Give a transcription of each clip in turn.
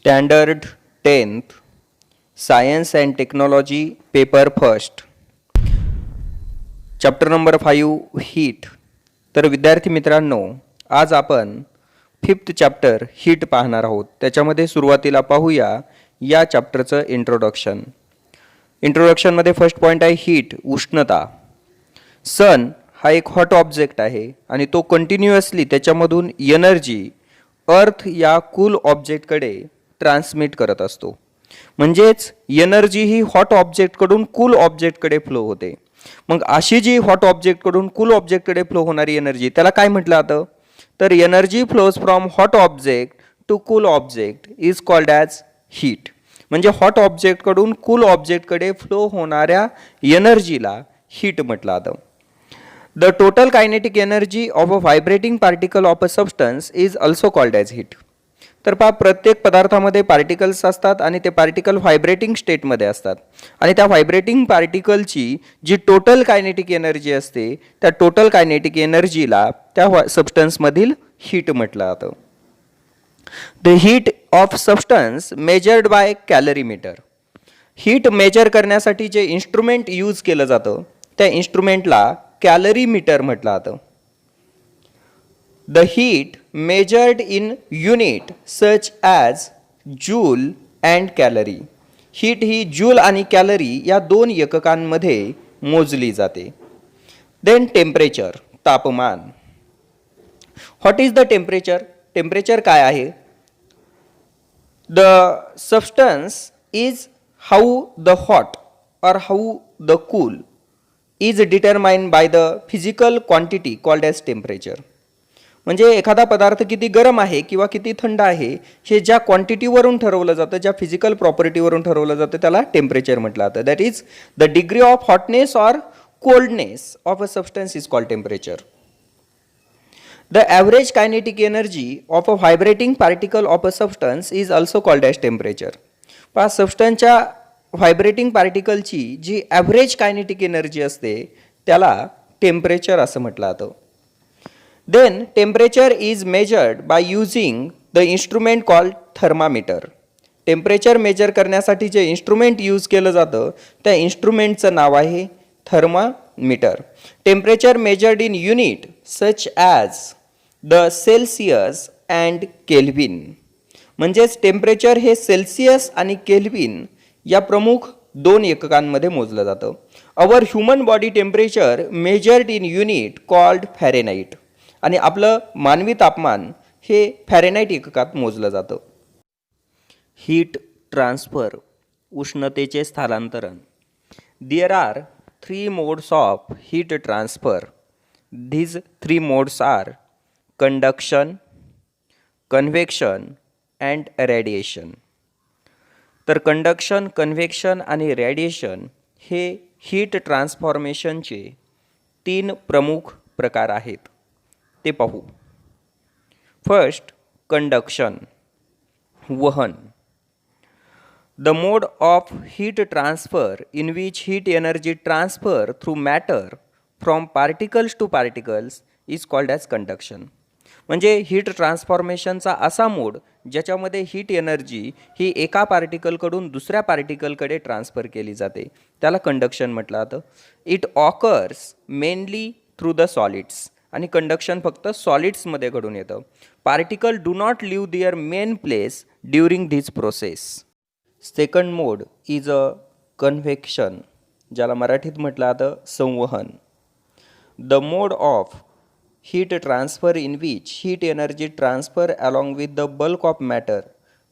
Standard 10th Science and Technology Paper First chapter number 5 heat. तर विद्यार्थी मित्रांनो, आज आपण 5th चॅप्टर हीट पाहणार आहोत. त्याच्यामध्ये सुरुवातीला पाहूया या चॅप्टरचं इंट्रोडक्शनमध्ये फर्स्ट पॉईंट आहे हीट, उष्णता. सन हा एक हॉट ऑब्जेक्ट आहे आणि तो कंटिन्युअसली त्याच्यामधून एनर्जी अर्थ या कूल ऑब्जेक्टकडे ट्रान्समिट करत असतो. म्हणजेच एनर्जी ही हॉट ऑब्जेक्टकडून कूल ऑब्जेक्टकडे फ्लो होते. मग अशी जी हॉट ऑब्जेक्टकडून कूल ऑब्जेक्टकडे फ्लो होणारी एनर्जी त्याला काय म्हटलं जातं? तर energy flows from hot object to cool object is called as heat. म्हणजे हॉट ऑब्जेक्टकडून कूल ऑब्जेक्टकडे फ्लो होणाऱ्या एनर्जीला हीट म्हटलं जातं. The total kinetic energy of a vibrating particle of a substance is also called as heat. तर पहा, प्रत्येक पदार्थामध्ये पार्टिकल्स असतात आणि ते पार्टिकल व्हायब्रेटिंग स्टेटमध्ये असतात आणि त्या व्हायब्रेटिंग पार्टिकलची जी टोटल कायनेटिक एनर्जी असते त्या टोटल कायनेटिक एनर्जीला त्या सबस्टन्समधील हीट म्हटलं जातं. The heat of substance measured by calorimeter. Heat measure करण्यासाठी जे इन्स्ट्रुमेंट यूज केलं जातं त्या इन्स्ट्रुमेंटला कॅलरीमीटर म्हटलं जातं. The heat measured in unit such as joule and calorie. Heat ही जूल आणि कॅलरी या दोन एककांमध्ये मोजली जाते. देन टेम्परेचर, तापमान. What is the temperature? Temperature काय आहे? The substance is how the hot or how the cool is determined by the physical quantity called as temperature. म्हणजे एखादा पदार्थ किती गरम आहे किंवा किती थंड आहे हे ज्या क्वांटिटीवरून ठरवलं जातं, ज्या फिजिकल प्रॉपर्टीवरून ठरवलं जातं त्याला टेम्परेचर म्हटलं जातं. That is the degree of hotness or coldness of a substance is called temperature. The average kinetic energy of a vibrating particle of a substance is also called as temperature. पहा, सबस्टन्सच्या vibrating पार्टिकलची जी average kinetic energy असते त्याला temperature असं म्हटलं जातं. Then temperature is measured by using the instrument called thermometer. Temperature measure करण्यासाठी जे इन्स्ट्रुमेंट यूज केलं जातं त्या इन्स्ट्रुमेंटचं नाव आहे thermometer. Temperature measured in unit such as the Celsius and kelvin. म्हणजेच टेम्परेचर हे सेल्सियस आणि केल्व्हिन या प्रमुख दोन एककांमध्ये मोजलं जातं. Our human body temperature measured in unit called Fahrenheit. आणि आपलं मानवी तापमान हे फॅरेनाईट एककात मोजलं जातं. हीट ट्रान्सफर, उष्णतेचे स्थलांतरण. There are 3 modes of heat transfer. These 3 modes are conduction, convection and radiation. तर कंडक्शन, कन्व्हेक्शन आणि रेडिएशन हे हीट ट्रान्सफॉर्मेशनचे 3 प्रमुख प्रकार आहेत. ते पाहू. फर्स्ट, कंडक्शन, वहन. The mode of heat transfer in which heat energy transfer through matter from particles to particles is called as conduction. म्हणजे हीट ट्रान्सफॉर्मेशनचा असा मोड ज्याच्यामध्ये हीट एनर्जी ही एका पार्टिकलकडून दुसऱ्या पार्टिकलकडे ट्रान्सफर केली जाते त्याला कंडक्शन म्हटलं जातं. It occurs mainly through the solids. आणि कंडक्शन फक्त सॉलिड्समध्ये घडून येतं. Particle do not leave their main place during this process. Second mode is a convection, ज्याला मराठीत म्हटलं जातं संवहन. The mode of heat transfer in which heat energy transfer along with the bulk of matter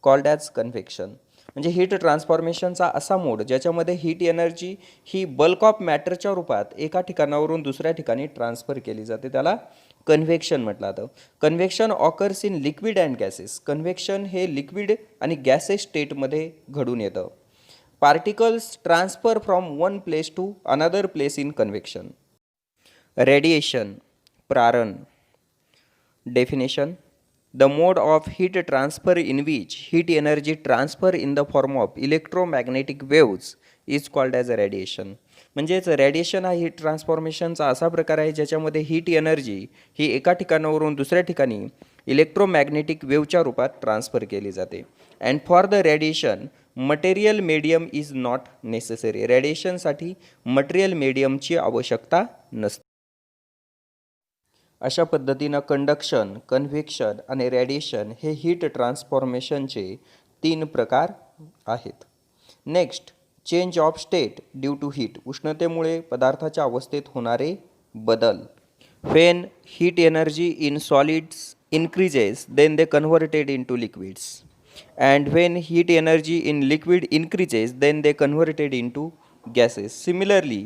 called as convection. म्हणजे heat ट्रान्सफॉर्मेशनचा असा mode ज्याच्यामध्ये heat energy ही बल्क ऑफ मॅटरच्या रूपात एका ठिकाणावरून दुसऱ्या ठिकाणी ट्रान्सफर केली जाते त्याला कन्व्हेक्शन म्हटलं जातं. Convection occurs in liquid and gases. Convection हे लिक्विड आणि गॅसेस स्टेटमध्ये घडून येतं. Particles transfer from one place to another place in convection. Radiation, प्रारण. Definition: the mode of heat transfer in which heat energy transfer in the form of electromagnetic waves is called as a radiation. म्हणजेच radiation हा heat ट्रान्सफॉर्मेशनचा असा प्रकार आहे ज्याच्यामध्ये heat energy ही एका ठिकाणावरून दुसऱ्या ठिकाणी इलेक्ट्रोमॅग्नेटिक वेव्हच्या रूपात ट्रान्सफर केली जाते. And for the radiation material medium is not necessary. रेडिएशनसाठी मटेरियल मीडियमची आवश्यकता नसते. अशा पद्धतीनं कंडक्शन, कन्व्हेक्शन आणि रेडिएशन हे हीट ट्रान्सफॉर्मेशनचे 3 प्रकार आहेत. Next, change of state due to heat. उष्णतेमुळे पदार्थाच्या अवस्थेत होणारे बदल. When heat energy in solids increases then they converted into liquids, and when heat energy in liquid increases then they converted into gases. Similarly,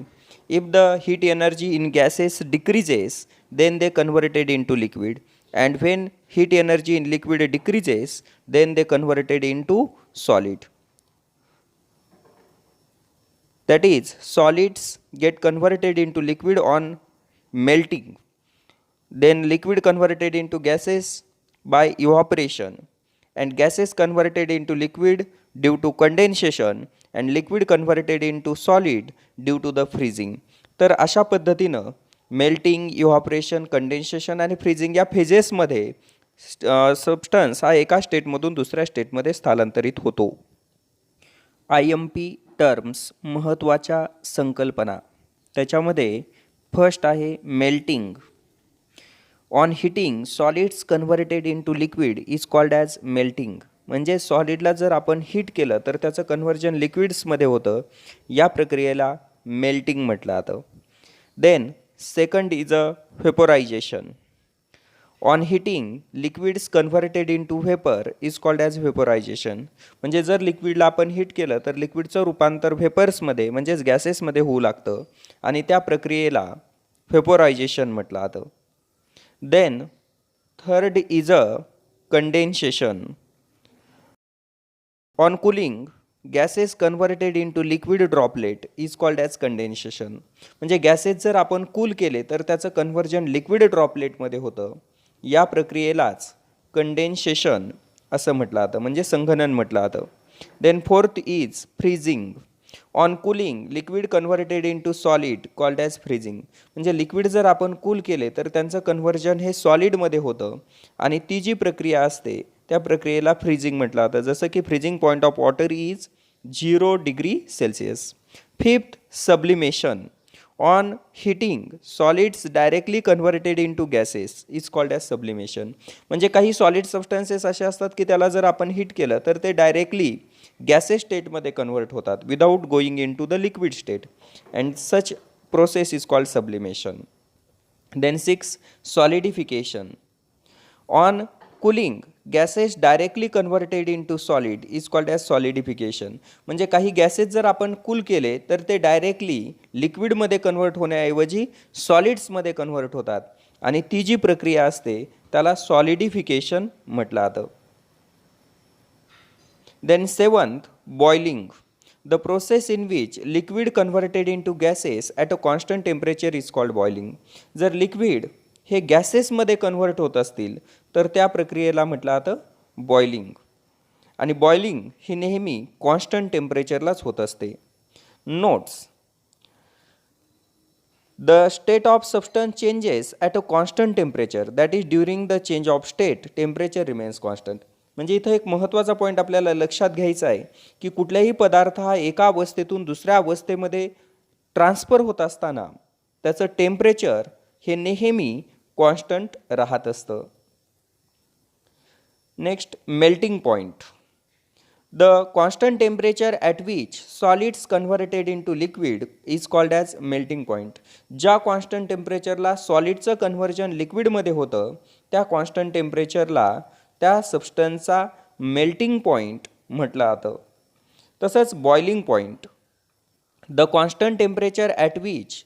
if the heat energy in gases decreases then they converted into liquid, and when heat energy in liquid decreases then they converted into solid. That is, solids get converted into liquid on melting, then liquid converted into gases by evaporation, and gases converted into liquid due to condensation, and liquid converted into solid due to the freezing. तर अशा पद्धतीनं melting, evaporation, condensation आणि freezing या फेजेसमध्ये substance हा एका स्टेटमधून दुसऱ्या स्टेटमध्ये स्थलांतरित होतो. IMP टर्म्स, महत्त्वाच्या संकल्पना. त्याच्यामध्ये फर्स्ट आहे melting. On heating solids converted into liquid is called as melting. म्हणजे सॉलिडला जर आपण हीट केलं तर त्याचं कन्व्हर्जन लिक्विड्समध्ये होतं. या प्रक्रियेला मेल्टिंग म्हटलं जातं. Then second is a vaporisation. On heating liquids converted into vapour is called as vaporisation. म्हणजे जर लिक्विडला आपण हीट केलं तर लिक्विडचं रूपांतर व्हेपर्समध्ये म्हणजेच गॅसेसमध्ये होऊ लागतं आणि त्या प्रक्रियेला व्हेपोरायझेशन म्हटलं जातं. Then third is a condensation. On cooling, gases converted into liquid droplet is called as condensation. म्हणजे गॅसेस जर आपण कूल केले तर त्याचं कन्व्हर्जन लिक्विड ड्रॉपलेटमध्ये होतं. या प्रक्रियेलाच कंडेन्सेशन असं म्हटलं जातं, म्हणजे संघनन म्हटलं जातं. Then fourth is freezing. On cooling liquid converted into solid called as freezing. म्हणजे लिक्विड जर आपण कूल केले तर त्यांचं कन्व्हर्जन हे सॉलिडमध्ये होतं आणि ती जी प्रक्रिया असते त्या प्रक्रियेला फ्रीजिंग म्हटलं जातं. जसं की freezing point of water is 0 degree Celsius. Fifth, sublimation. On heating solids directly converted into gases is called as sublimation. म्हणजे काही सॉलिड सबस्टन्सेस असे असतात की त्याला जर आपण हीट केलं तर ते डायरेक्टली गॅसेस स्टेटमध्ये कन्व्हर्ट होतात without going into the liquid state, and such process is called sublimation. Then six, solidification. On cooling gases directly converted into solid is called as solidification. म्हणजे काही gases जर आपण cool केले तर ते directly लिक्विडमध्ये convert होण्याऐवजी सॉलिड्समध्ये convert होतात आणि ती जी प्रक्रिया असते त्याला सॉलिडिफिकेशन म्हटलं जातं. Then seventh, boiling. The process in which liquid converted into gases at a constant temperature is called boiling. जर लिक्विड हे गॅसेसमध्ये कन्व्हर्ट होत असतील तर त्या प्रक्रियेला म्हटलं जातं बॉइलिंग. आणि बॉइलिंग ही नेहमी कॉन्स्टंट टेम्परेचरलाच होत असते. Notes. The state of substance changes at a constant temperature. That is, during the change of state, temperature remains constant. म्हणजे इथं एक महत्त्वाचा पॉईंट आपल्याला लक्षात घ्यायचा आहे की कुठल्याही पदार्थ हा एका अवस्थेतून दुसऱ्या अवस्थेमध्ये ट्रान्सफर होत असताना त्याचं टेम्परेचर हे नेहमी कॉन्स्टंट राहत असतं. Next, melting point. The constant temperature at which solids converted into liquid is called as melting point. ज्या कॉन्स्टंट टेम्परेचरला सॉलिडचं कन्व्हर्जन लिक्विडमध्ये होतं त्या कॉन्स्टंट टेम्परेचरला त्या सबस्टन्सचा मेल्टिंग पॉईंट म्हटलं जातं. तसंच boiling point. The constant temperature at which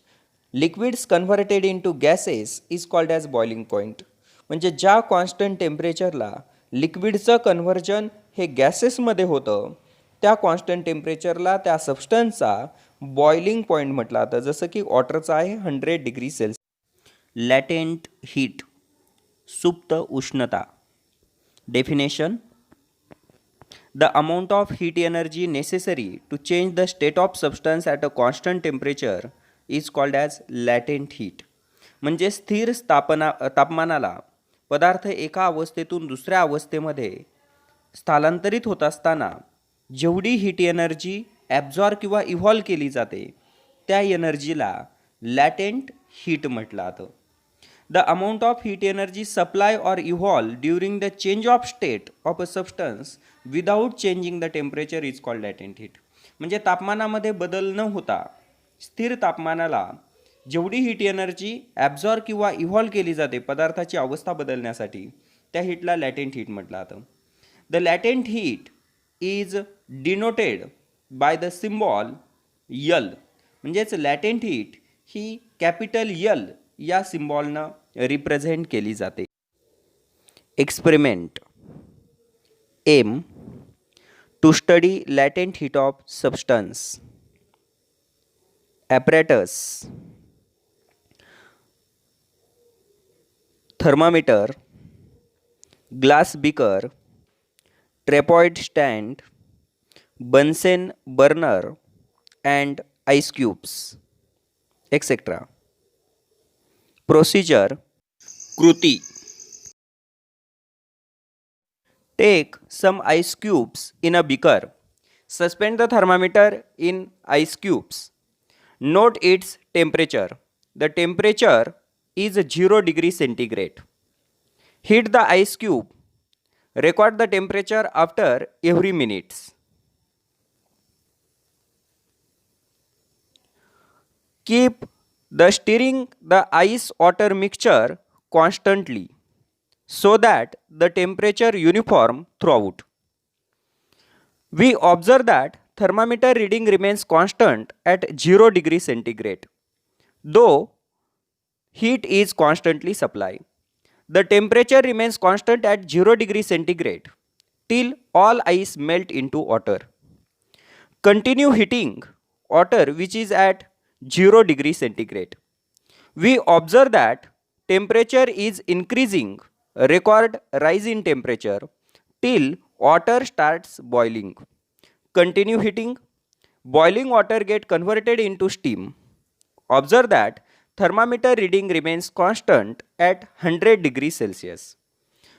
liquids converted into gases is called as boiling point. म्हणजे ज्या constant टेम्परेचरला लिक्विडचं conversion हे गॅसेसमध्ये होतं त्या कॉन्स्टंट टेम्परेचरला त्या सबस्टन्सचा बॉइलिंग पॉईंट म्हटलं जातं. जसं की वॉटरचा आहे 100 डिग्री सेल्सिअस. लॅटेंट हीट, सुप्त उष्णता. Definition: The amount of heat energy necessary to change the state of substance at a constant temperature is called as latent heat. म्हणजे स्थिर तापमानाला पदार्थ एका अवस्थेतून दुसऱ्या अवस्थेमध्ये स्थलांतरित होत असताना जेवढी हीट एनर्जी ॲब्झॉर्ब किंवा इव्हॉल्व केली जाते त्या एनर्जीला लॅटेंट हीट म्हटलं जातं. The amount of heat energy supply or evolve during the change of state of a substance without changing the temperature is called latent heat. म्हणजे तापमानामध्ये बदल न होता स्थिर तापमानाला जेवढी हीट एनर्जी ॲब्झॉर्ब किंवा इव्हॉल्व केली जाते पदार्थाची अवस्था बदलण्यासाठी त्या हीटला लॅटेंट हीट म्हटलं जातं. The latent heat is denoted by the symbol L. म्हणजेच लॅटेंट हीट ही कॅपिटल यल या सिम्बॉलनं रिप्रेझेंट केली जाते. Experiment. Aim to study latent heat of substance. Apparatus thermometer, glass beaker, tripod stand, Bunsen burner and ice cubes etcetera. Procedure. कृती. Take some ice cubes in a beaker. Suspend the thermometer in ice cubes. Note its temperature. The temperature is 0 degrees centigrade. Heat the ice cube. Record the temperature after every minute. Keep the stirring the ice water mixture constantly so that the temperature uniform throughout. We observe that thermometer reading remains constant at 0 degrees centigrade though heat is constantly supplied. The temperature remains constant at 0 degrees centigrade till all ice melt into water. Continue heating water which is at 0 degrees centigrade. We observe that temperature is increasing. Record rise in temperature till water starts boiling. Continue heating. Boiling water get converted into steam. Observe that thermometer reading remains constant at 100 degrees Celsius,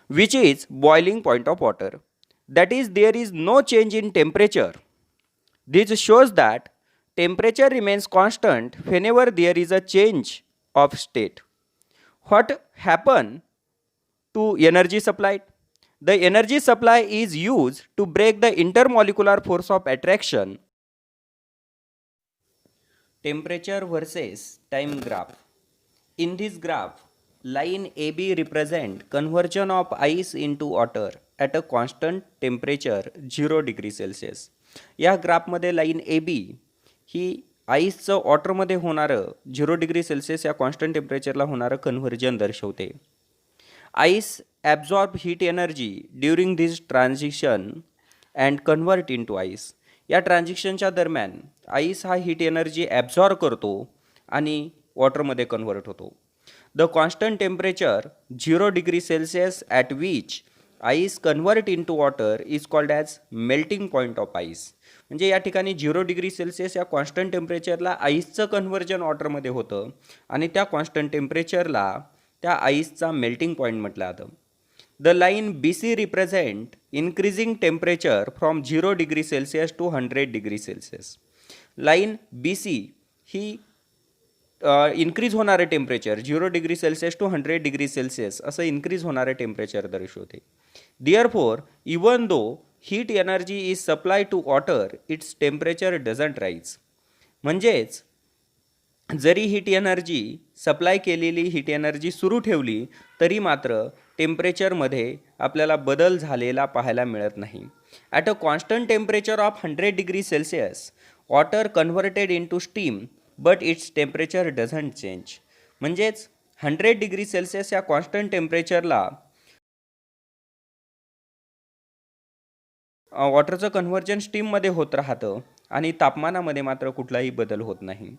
which is boiling point of water. That is, there is no change in temperature. This shows that temperature remains constant whenever there is a change of state. What happen to energy supplied? The energy supply is used to break the intermolecular force of attraction. Temperature versus time graph. In this graph, line AB represent conversion of ice into water at a constant temperature 0 degree Celsius. या ग्राफमध्ये line AB ही आईसचं वॉटरमध्ये होणारं 0 degree Celsius या constant टेम्परेचरला होणारं conversion दर्शवते. Ice absorb heat energy during this transition and convert into ice. या ट्रान्झिशनच्या दरम्यान आईस हा हीट एनर्जी ॲब्झॉर्ब करतो आणि वॉटरमध्ये कन्व्हर्ट होतो. The constant temperature 0 degree Celsius at which ice convert into water is called as melting point of ice. म्हणजे या ठिकाणी 0 डिग्री सेल्सिअस या कॉन्स्टंट टेम्परेचरला आईसचं कन्व्हर्जन वॉटरमध्ये होतं आणि त्या कॉन्स्टंट टेम्परेचरला त्या आईसचा मेल्टिंग पॉईंट म्हटलं जातं. The line BC represent increasing temperature from 0 degree Celsius to 100 degree Celsius. Line BC ही इन्क्रीज होणारं temperature 0 degree Celsius to 100 degree Celsius असं इन्क्रीज होणारं टेम्परेचर दर्शवते. Therefore, even though heat energy is supplied to water, its temperature doesn't rise. म्हणजेच जरी heat energy supply केलेली heat energy सुरू ठेवली तरी मात्र टेम्परेचरमध्ये आपल्याला बदल झालेला पाहायला मिळत नाही. At a constant temperature of 100 degree Celsius water converted into steam but its temperature doesn't change. म्हणजेच 100 डिग्री सेल्सिअस या कॉन्स्टंट टेम्परेचरला वॉटरचं कन्व्हर्जन स्टीममध्ये होत राहतं आणि तापमानामध्ये मात्र कुठलाही बदल होत नाही.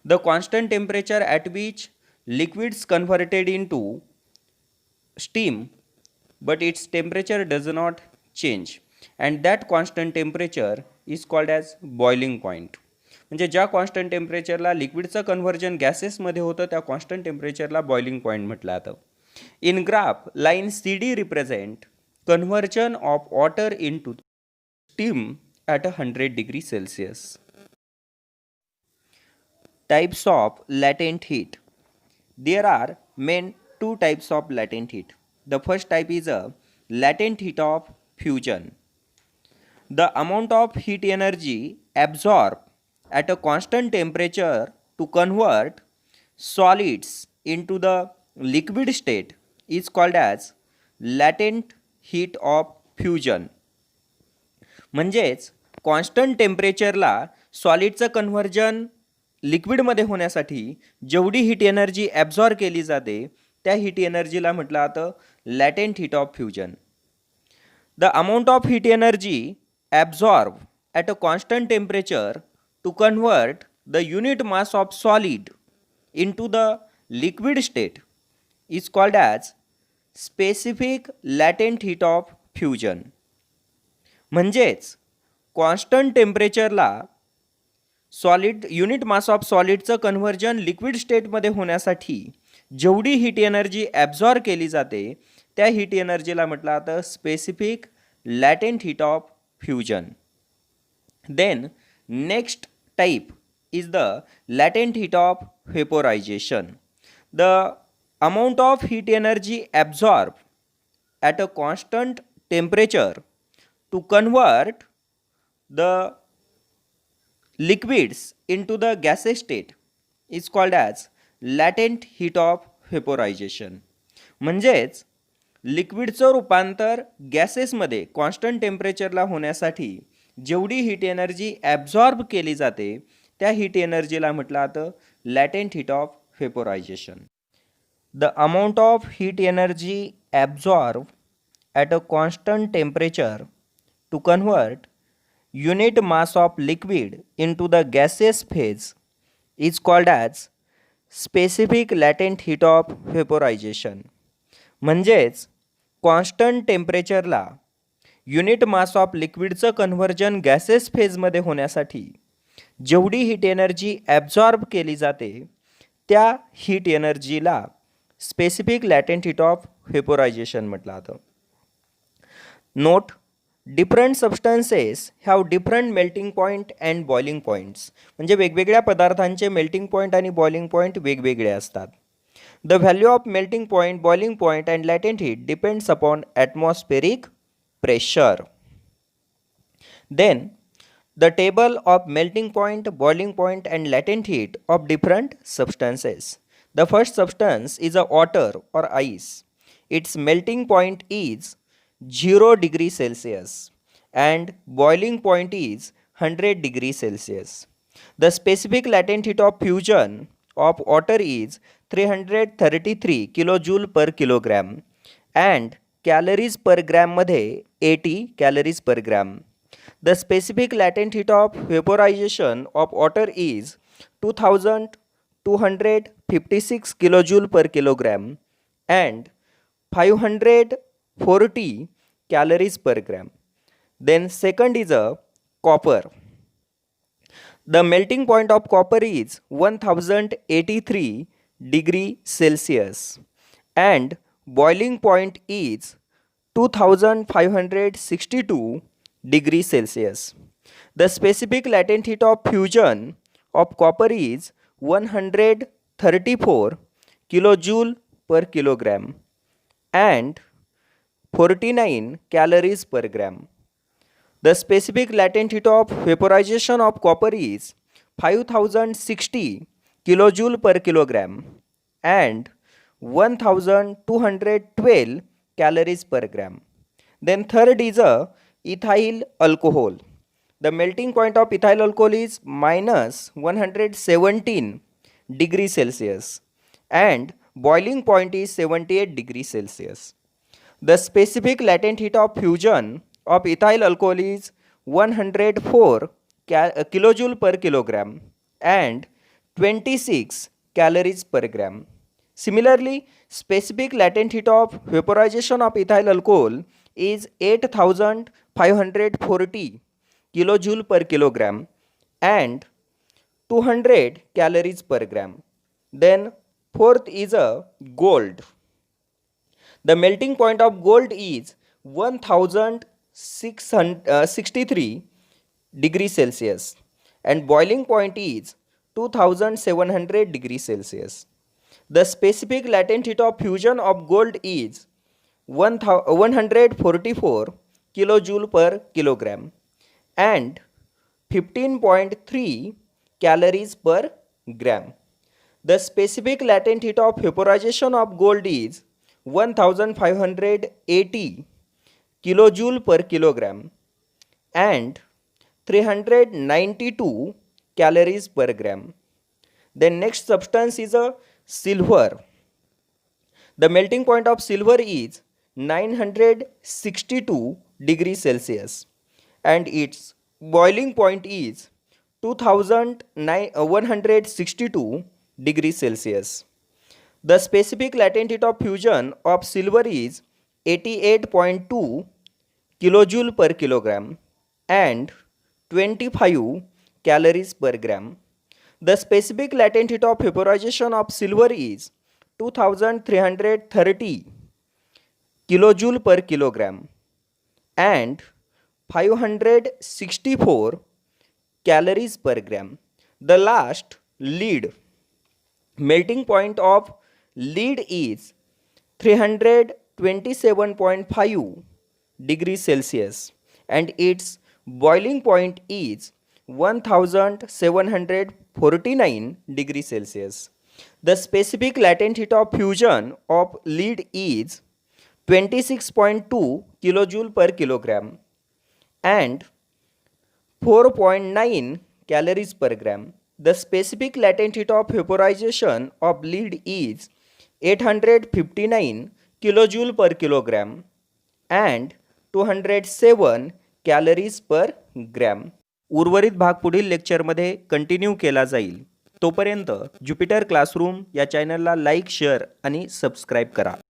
The constant temperature at which liquids converted into steam but its temperature does not change. And that constant temperature is called as boiling point. म्हणजे ज्या कॉन्स्टंट टेम्परेचरला लिक्विडचं कन्व्हर्जन गॅसेसमध्ये होतं त्या कॉन्स्टंट टेम्परेचरला बॉइलिंग पॉईंट म्हटलं जातं. In graph line CD represent conversion of water into steam at 100 degree Celsius. Types of latent heat. There are main two types of latent heat. The first type is a latent heat of fusion. The amount of heat energy absorbed at a constant temperature to convert solids into the liquid state is called as latent heat of fusion. म्हणजेच constant टेम्परेचरला सॉलिडचं conversion लिक्विडमध्ये होण्यासाठी जेवढी heat energy absorb केली जाते त्या heat एनर्जीला म्हटलं जातं latent heat of fusion. The amount of heat energy absorb at a constant temperature to convert the unit mass of solid into the liquid state is called as specific latent heat of fusion. म्हणजेच constant टेम्परेचरला solid unit mass of सॉलिडचं conversion liquid स्टेटमध्ये होण्यासाठी जेवढी heat energy absorb केली जाते त्या heat एनर्जीला म्हटलं जातं specific latent heat of fusion. Then next type is the latent heat of vaporisation. The amount of heat energy absorbed at a constant temperature to convert the liquids into the gaseous state is called as latent heat of vaporization. म्हणजेच लिक्विडचं रूपांतर गॅसेसमध्ये constant टेम्परेचरला होण्यासाठी जेवढी heat energy absorb केली जाते त्या heat एनर्जीला म्हटलं जातं latent heat of vaporisation. The amount of heat energy absorbed at a constant temperature to convert unit mass of liquid into the gaseous phase is called as specific latent heat of vaporization. म्हणजेच constant टेम्परेचरला unit mass of लिक्विडचं conversion gases फेजमध्ये होण्यासाठी जेवढी heat energy absorb केली जाते त्या heat एनर्जीला specific latent heat of vaporisation म्हटलं जातं. Note, different substances have different melting point and boiling points. म्हणजे वेगवेगळ्या पदार्थांचे मेल्टिंग पॉईंट आणि बॉइलिंग पॉईंट वेगवेगळे असतात. The value of melting point, boiling point and latent heat depends upon atmospheric pressure. Then the table of melting point, boiling point and latent heat of different substances. The first substance is a water or ice. Its melting point is 0 degree Celsius and boiling point is 100 degree Celsius. The specific latent heat of fusion of water is 333 kilojoule per kilogram and calories per gram मध्ये 80 calories per gram. The specific latent heat of vaporization of water is 2256 kilojoule per kilogram and 540 calories per gram. Then second is a copper. The melting point of copper is 1083 degree Celsius and boiling point is 2562 degree Celsius. The specific latent heat of fusion of copper is 134 kilojoule per kilogram and 49 calories per gram. The specific latent heat of vaporization of copper is 5060 kilojoule per kilogram and 1212 calories per gram. Then third is a ethyl alcohol. The melting point of ethyl alcohol is minus 117 degrees Celsius and boiling point is 78 degrees Celsius. The specific latent heat of fusion of ethyl alcohol is 104 kilojoule per kilogram and 26 calories per gram. Similarly, specific latent heat of vaporization of ethyl alcohol is 8540 kilojoule per kilogram and 200 calories per gram. Then fourth is a gold. The melting point of gold is 1663 degrees Celsius and boiling point is 2700 degrees Celsius. The specific latent heat of fusion of gold is 144 kilojoule per kilogram and 15.3 calories per gram. The specific latent heat of vaporization of gold is 1580 kilojoule per kilogram and 392 calories per gram. The next substance is a silver. The melting point of silver is 962 degrees Celsius and its boiling point is 2162 degrees Celsius. The specific latent heat of fusion of silver is 88.2 kilojoule per kilogram and 25 calories per gram. The specific latent heat of vaporization of silver is 2330 kilojoule per kilogram and 564 calories per gram. The last, lead. Melting point of lead is 327.5 degrees Celsius and its boiling point is 1749 degrees Celsius. The specific latent heat of fusion of lead is 26.2 kilojoule per kilogram and 4.9 calories per gram. The specific latent heat of vaporization of lead is 859 kilojoule per kilogram and 207 calories per gram. उर्वरित भाग पुढील लेक्चरमध्ये continue केला जाईल. तोपर्यंत Jupiter classroom या चॅनलला like, share आणि सबस्क्राईब करा.